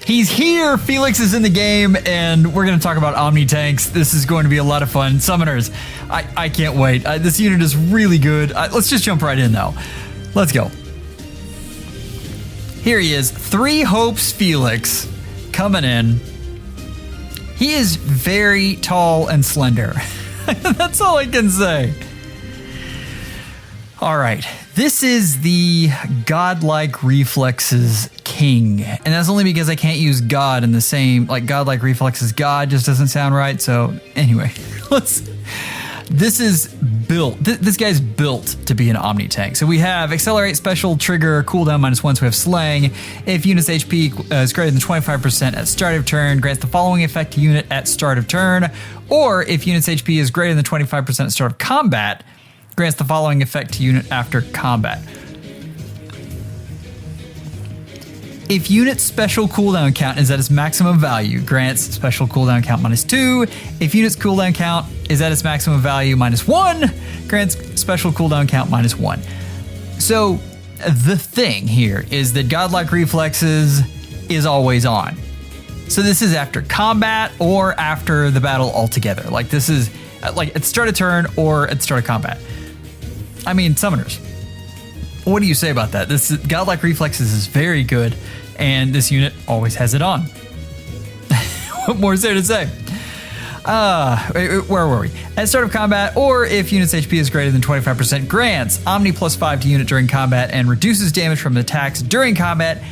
He's here. Felix is in the game, and we're going to talk about Omnitanks. This is going to be a lot of fun. Summoners, I can't wait. This unit is really good. Let's just jump right in, though. Let's go. Here he is. 3 Hopes Felix coming in. He is very tall and slender. That's all I can say. All right. This is the godlike reflexes king. And that's only because I can't use god in the same, like godlike reflexes god just doesn't sound right. So anyway, this is built, this guy's built to be an Omnitank. So we have accelerate, special, trigger, cooldown -1. So we have slaying. If unit's HP is greater than 25% at start of turn, grants the following effect to unit at start of turn. Or if unit's HP is greater than 25% at start of combat, grants the following effect to unit after combat. If unit's special cooldown count is at its maximum value, grants special cooldown count -2. If unit's cooldown count is at its maximum value -1, grants special cooldown count -1. So the thing here is that godlike reflexes is always on. So this is after combat or after the battle altogether. Like this is like at start of turn or at start of combat. I mean, summoners. What do you say about that? This godlike reflexes is very good, and this unit always has it on. What more is there to say? Where were we? At start of combat, or if unit's HP is greater than 25%, grants Omni +5 to unit during combat and reduces damage from attacks during combat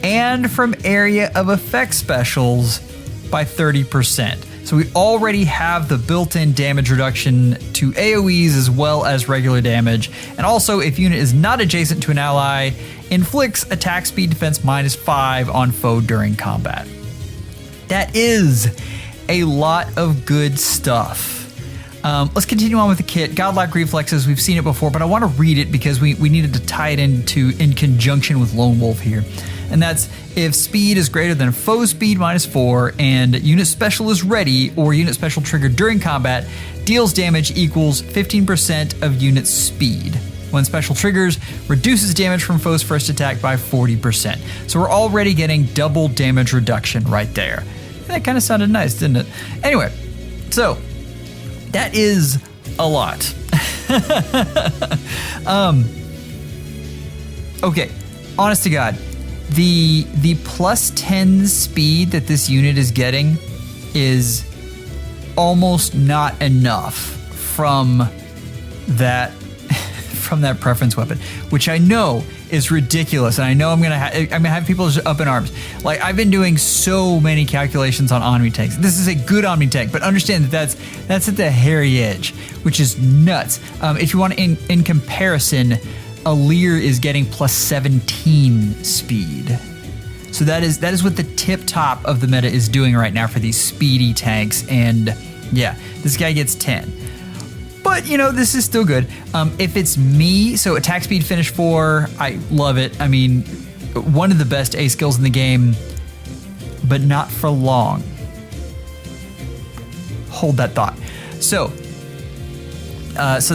and from area of effect specials by 30%. So we already have the built-in damage reduction to AoEs as well as regular damage. And also, if unit is not adjacent to an ally, inflicts attack speed defense -5 on foe during combat. That is a lot of good stuff. Let's continue on with the kit. Godlike reflexes, we've seen it before, but I want to read it because we needed to tie it in conjunction with Lone Wolf here. And that's if speed is greater than foe speed -4 and unit special is ready or unit special triggered during combat, deals damage equals 15% of unit speed. When special triggers, reduces damage from foe's first attack by 40%. So we're already getting double damage reduction right there. That kind of sounded nice, didn't it? Anyway, so that is a lot. Okay, honest to God. The +10 speed that this unit is getting is almost not enough from that preference weapon, which I know is ridiculous, and I know I'm gonna have people just up in arms. Like I've been doing so many calculations on Omnitanks. This is a good Omnitank, but understand that that's at the hairy edge, which is nuts. If you want in comparison, Lear is getting +17 speed. So that is what the tip top of the meta is doing right now for these speedy tanks. And yeah, this guy gets 10. But you know, this is still good. If it's me, so attack speed finish 4, I love it. I mean, one of the best A skills in the game, but not for long. Hold that thought. So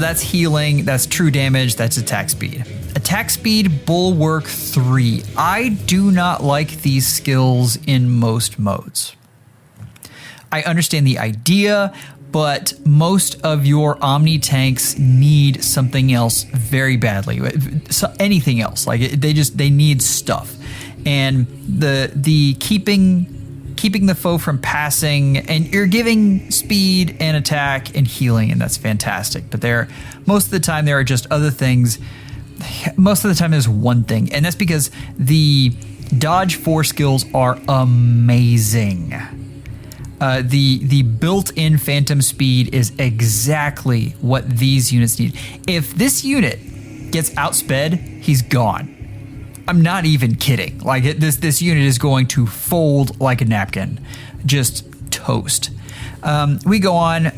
that's healing, that's true damage, that's attack speed. Attack speed, bulwark 3. I do not like these skills in most modes. I understand the idea, but most of your Omnitanks need something else very badly. So anything else, like they need stuff. And the keeping the foe from passing, and you're giving speed and attack and healing, and that's fantastic. But most of the time there are just other things. Most of the time there's one thing, and that's because the dodge 4 skills are amazing. The built-in phantom speed is exactly what these units need. If this unit gets outsped, he's gone. I'm not even kidding. Like this unit is going to fold like a napkin, just toast. We go on.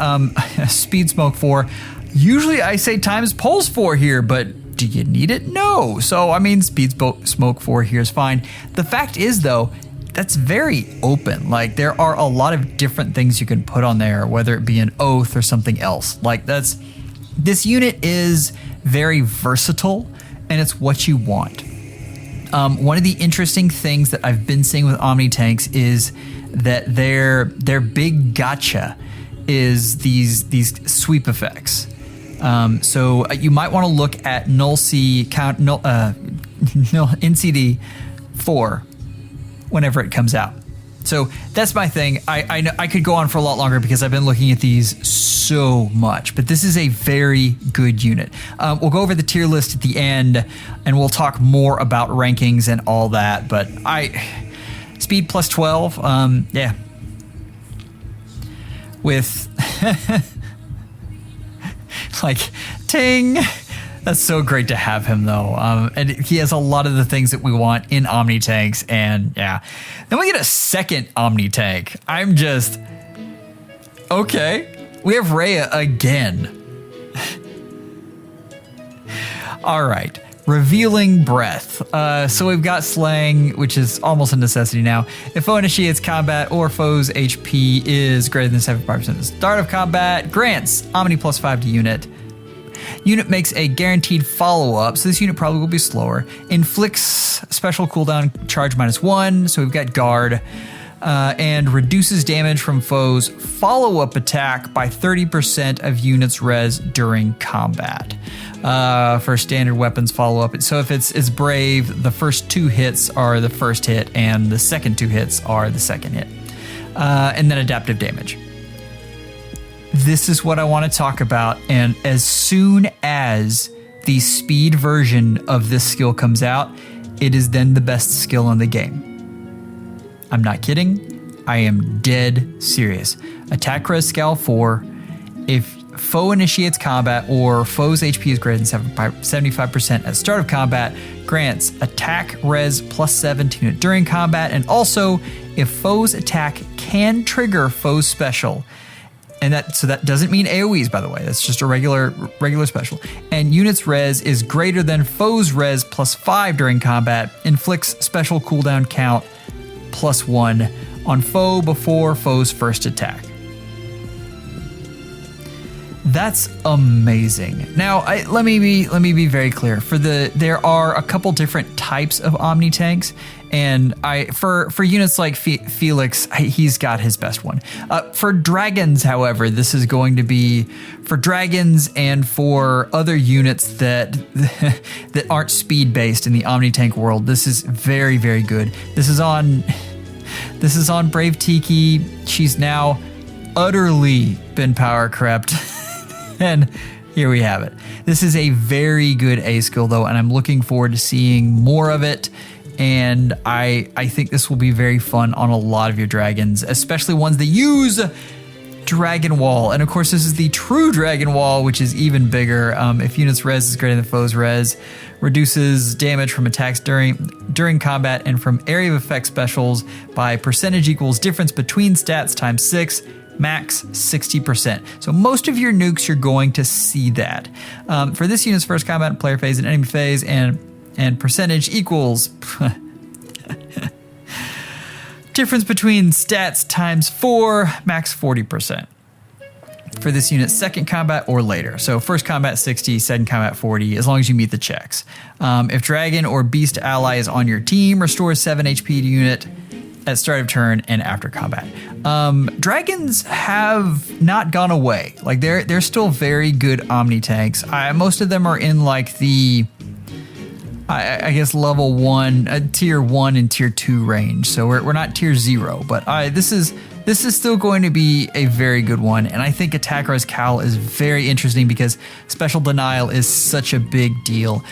Speed smoke 4. Usually I say times pulse 4 here, but do you need it? No. So I mean, speed smoke 4 here is fine. The fact is though, that's very open. Like there are a lot of different things you can put on there, whether it be an oath or something else. Like this unit is very versatile, and it's what you want. One of the interesting things that I've been seeing with Omnitanks is that their big gotcha is these sweep effects. So you might want to look at NCD 4 whenever it comes out. So that's my thing. I know I could go on for a lot longer because I've been looking at these so much, but this is a very good unit. We'll go over the tier list at the end, and we'll talk more about rankings and all that. But speed plus 12, yeah. With like ting. That's so great to have him, though. And he has a lot of the things that we want in Omnitanks, and yeah. Then we get a second Omnitank. I'm just... Okay. We have Rhea again. All right. Revealing Breath. So we've got Slang, which is almost a necessity now. If foe initiates combat or foe's HP is greater than 75% at the start of combat, grants Omni plus 5 to unit. Unit makes a guaranteed follow-up, so this unit probably will be slower. Inflicts special cooldown charge -1, so we've got Guard. And reduces damage from foe's follow-up attack by 30% of units res during combat. For standard weapons follow-up. So if it's Brave, the first 2 hits are the first hit, and the second 2 hits are the second hit. And then adaptive damage. This is what I want to talk about, and as soon as the speed version of this skill comes out, it is then the best skill in the game. I'm not kidding. I am dead serious. Attack res scal 4. If foe initiates combat or foe's HP is greater than 75% at start of combat, grants attack res plus 7 to unit during combat, and also if foe's attack can trigger foe's special. And that doesn't mean AoEs, by the way. That's just a regular special. And unit's res is greater than foe's res plus 5 during combat, inflicts special cooldown count +1 on foe before foe's first attack. That's amazing. Now, let me be very clear. There are a couple different types of Omnitanks, and for units like Felix, he's got his best one. For dragons, however, this is going to be for dragons and for other units that aren't speed based in the Omnitank world. This is very, very good. This is on Brave Tiki. She's now utterly been power crept. And here we have it. This is a very good A skill, though, and I'm looking forward to seeing more of it. And I think this will be very fun on a lot of your dragons, especially ones that use Dragon Wall. And of course, this is the true Dragon Wall, which is even bigger. If unit's res is greater than foe's res, reduces damage from attacks during combat and from area of effect specials by percentage equals difference between stats times 6. Max 60%. So most of your nukes, you're going to see that. For this unit's first combat, player phase, and enemy phase, and percentage equals difference between stats times 4, max 40%. For this unit's second combat or later. So first combat 60, second combat 40, as long as you meet the checks. If dragon or beast ally is on your team, restores 7 HP to unit at start of turn and after combat. Dragons have not gone away. Like they're still very good Omnitanks. Most of them are in like the, I guess level 1, tier 1 and tier 2 range. So we're not tier 0, but this is still going to be a very good one. And I think Attack Res Cowl is very interesting because special denial is such a big deal.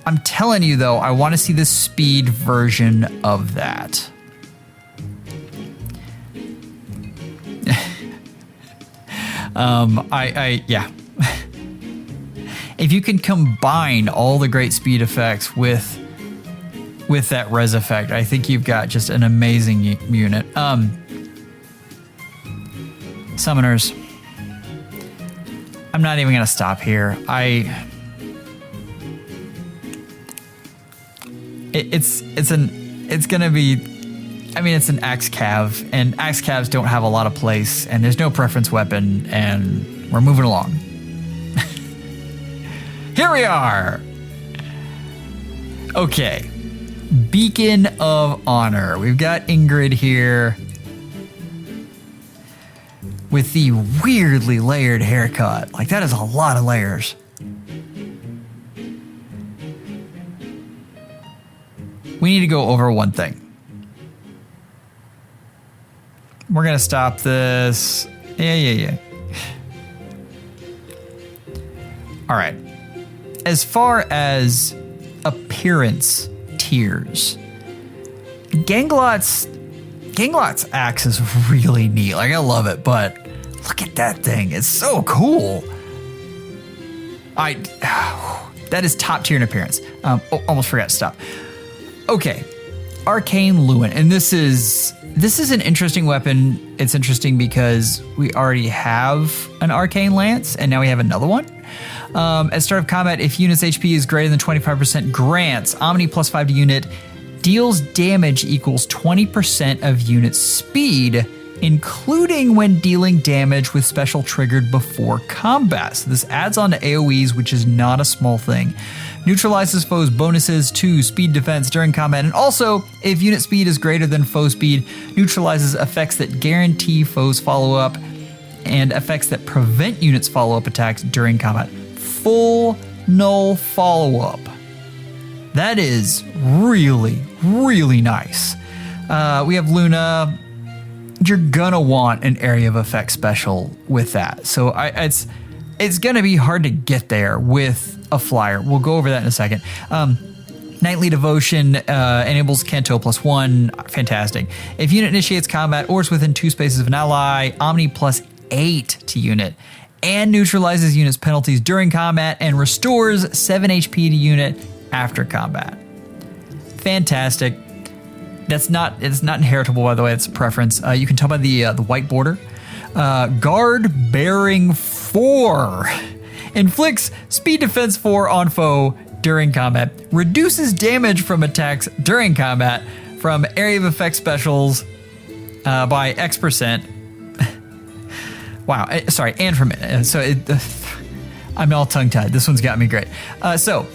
I'm telling you, though, I want to see the speed version of that. Yeah. If you can combine all the great speed effects with that res effect, I think you've got just an amazing unit. Summoners. I'm not even going to stop here. It's gonna be, I mean, it's an Axe Cav, and Axe Cavs don't have a lot of place, and there's no preference weapon, and we're moving along. Here we are. Okay. Beacon of Honor. We've got Ingrid here with the weirdly layered haircut. Like, that is a lot of layers. We need to go over one thing. We're going to stop this. Yeah. All right. As far as appearance tiers, Ganglot's axe is really neat. Like, I love it, but look at that thing. It's so cool. That is top tier in appearance. Almost forgot to stop. Okay. Arcane Lewin. And this is an interesting weapon. It's interesting because we already have an Arcane Lance, and now we have another one. At start of combat, if unit's HP is greater than 25%, grants Omni +5 to unit, deals damage equals 20% of unit speed, including when dealing damage with special triggered before combat. So this adds on to AoEs, which is not a small thing. Neutralizes foes' bonuses to speed defense during combat, and also, if unit speed is greater than foe speed, neutralizes effects that guarantee foes follow-up and effects that prevent units' follow-up attacks during combat. Full null follow-up. That is really, really nice. We have Luna. You're gonna want an area of effect special with that. So it's gonna be hard to get there with a flyer. We'll go over that in a second. Knightly Devotion enables Canto +1. Fantastic. If unit initiates combat or is within 2 spaces of an ally, Omni +8 to unit, and neutralizes unit's penalties during combat and restores 7 HP to unit after combat. Fantastic. It's not inheritable, by the way. It's a preference. You can tell by the white border. Guard Bearing 4 inflicts speed defense 4 on foe during combat. Reduces damage from attacks during combat from area of effect specials by X%. Wow, sorry, and from I'm all tongue-tied. This one's got me great. So,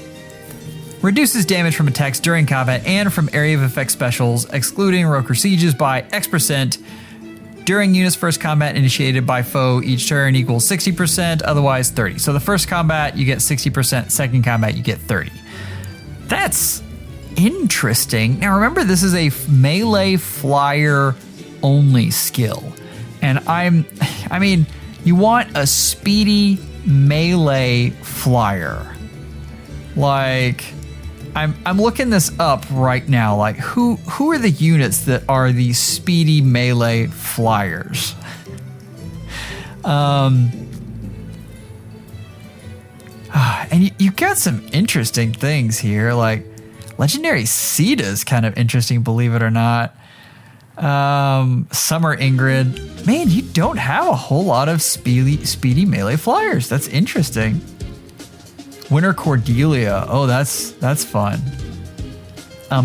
reduces damage from attacks during combat and from area of effect specials, excluding Roker Sieges, by X% during unit's first combat initiated by foe. Each turn equals 60%, otherwise 30. So the first combat, you get 60%. Second combat, you get 30. That's interesting. Now remember, this is a melee flyer only skill. And I mean, you want a speedy melee flyer. Like, I'm looking this up right now. Like, who are the units that are the speedy melee flyers? And you got some interesting things here. Like, Legendary Sita is kind of interesting, believe it or not. Summer Ingrid. Man, you don't have a whole lot of speedy melee flyers. That's interesting. Winter Cordelia. Oh, that's fun.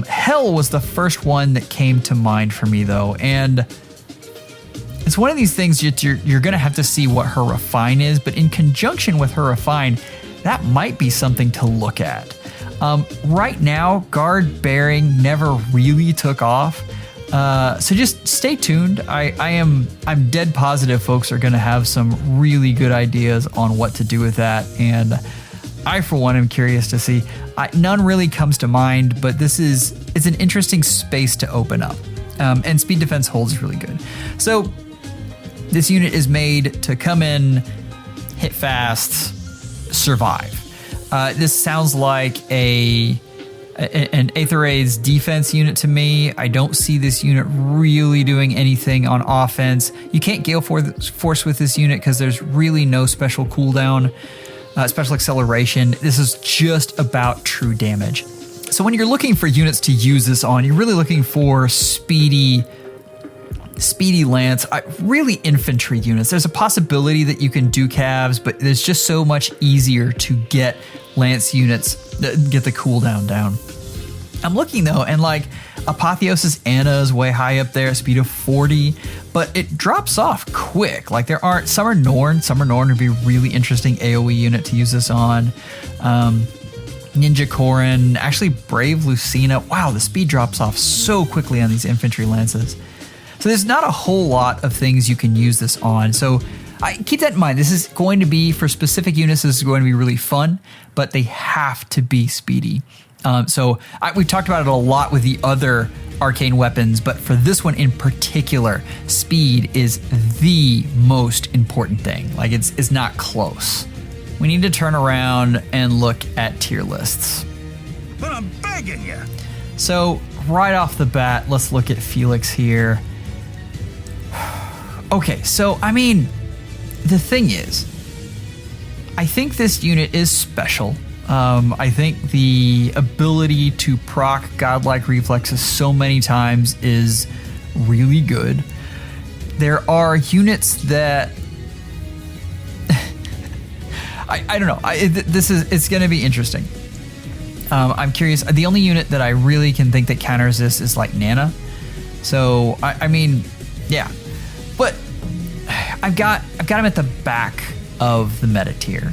Hell was the first one that came to mind for me, though, and it's one of these things you're gonna have to see what her refine is, but in conjunction with her refine, that might be something to look at. Right now, Guard Bearing never really took off. So just stay tuned. I'm dead positive folks are going to have some really good ideas on what to do with that, and I for one am curious to see. None really comes to mind, but it's an interesting space to open up, and speed defense holds really good. So this unit is made to come in, hit fast, survive. This sounds like an Aetheray's defense unit to me. I don't see this unit really doing anything on offense. You can't Gale Force with this unit because there's really no special cooldown, special acceleration. This is just about true damage. So when you're looking for units to use this on, you're really looking for speedy lance, really infantry units. There's a possibility that you can do calves, but it's just so much easier to get lance units that get the cooldown down. I'm looking though, and like Apotheosis Anna is way high up there, speed of 40, but it drops off quick. Like there aren't, Summer Norn would be a really interesting AoE unit to use this on. Ninja Corin, actually Brave Lucina. Wow, the speed drops off so quickly on these infantry lances. So there's not a whole lot of things you can use this on. So keep that in mind. This is going to be, for specific units, this is going to be really fun, but they have to be speedy. We've talked about it a lot with the other arcane weapons, but for this one in particular, speed is the most important thing. Like, it's not close. We need to turn around and look at tier lists. But I'm begging you. So right off the bat, let's look at Felix here. Okay, so I mean, the thing is, I think this unit is special. I think the ability to proc godlike reflexes so many times is really good. There are units that I don't know. It's going to be interesting. I'm curious. The only unit that I really can think that counters this is like Nana. So I mean, yeah. But I've got him at the back of the meta tier,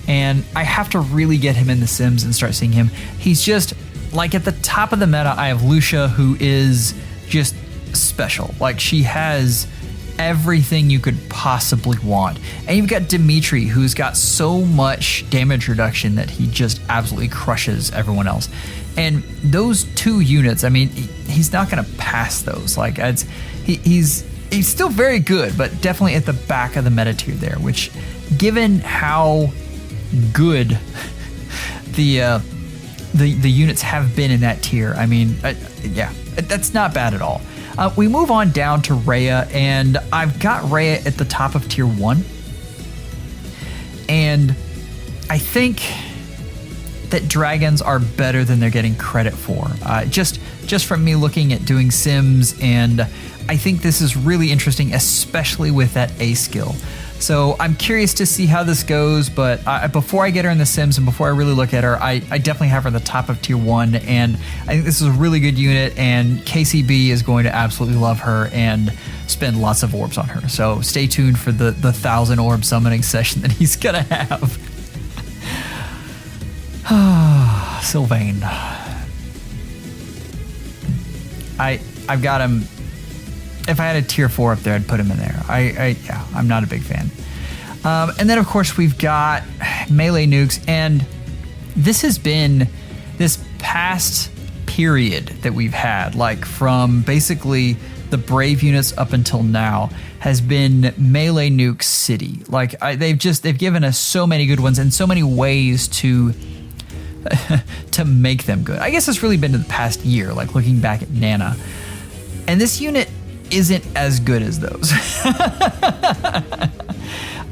and I have to really get him in the Sims and start seeing him. He's just like at the top of the meta. I have Lucia, who is just special. Like, she has everything you could possibly want. And you've got Dimitri, who's got so much damage reduction that he just absolutely crushes everyone else. And those two units, I mean, he's not going to pass those. Like, he's still very good, but definitely at the back of the meta tier there, which, given how good the units have been in that tier, I mean, yeah, that's not bad at all. We move on down to Rhea, and I've got Rhea at the top of tier 1. And I think that dragons are better than they're getting credit for. Just from me looking at doing Sims, and I think this is really interesting, especially with that A skill. So I'm curious to see how this goes, but before I get her in the Sims and before I really look at her, I definitely have her at the top of tier 1, and I think this is a really good unit, and KCB is going to absolutely love her and spend lots of orbs on her. So stay tuned for the 1,000 orb summoning session that he's gonna have. Sylvain. I've got him. If I had a tier 4 up there, I'd put him in there. Yeah, I'm not a big fan. And then, of course, we've got melee nukes. And this has been this past period that we've had, like from basically the Brave units up until now, has been melee nuke city. Like, they've given us so many good ones and so many ways to make them good. I guess it's really been in the past year, like looking back at Nana. And this unit isn't as good as those.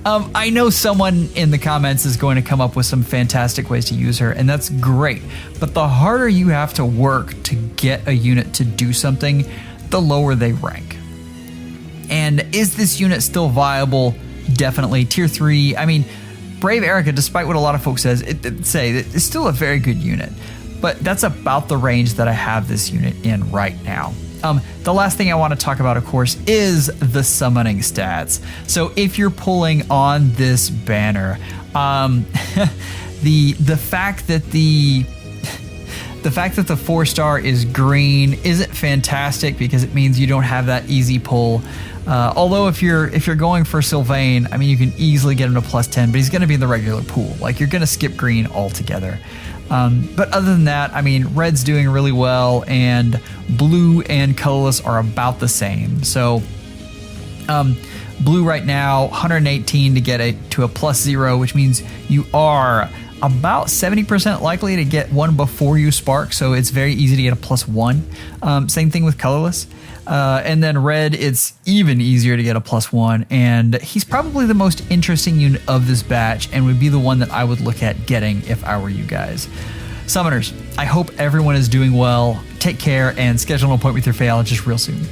I know someone in the comments is going to come up with some fantastic ways to use her, and that's great. But the harder you have to work to get a unit to do something, the lower they rank. And is this unit still viable? Definitely. Tier 3, I mean, Brave Erica, despite what a lot of folks say, it's still a very good unit. But that's about the range that I have this unit in right now. The last thing I want to talk about, of course, is the summoning stats. So if you're pulling on this banner, the fact that the 4-star is green isn't fantastic because it means you don't have that easy pull. Although if you're going for Sylvain, I mean, you can easily get him to +10, but he's going to be in the regular pool. Like, you're going to skip green altogether. But other than that, I mean, red's doing really well, and blue and colorless are about the same. So blue right now, 118 to get to a +0, which means you are about 70% likely to get one before you spark, so it's very easy to get a +1. Same thing with colorless. And then red, it's even easier to get a +1, and he's probably the most interesting unit of this batch and would be the one that I would look at getting if I were you guys. Summoners, I hope everyone is doing well. Take care and schedule an appointment with your FEHologist real soon.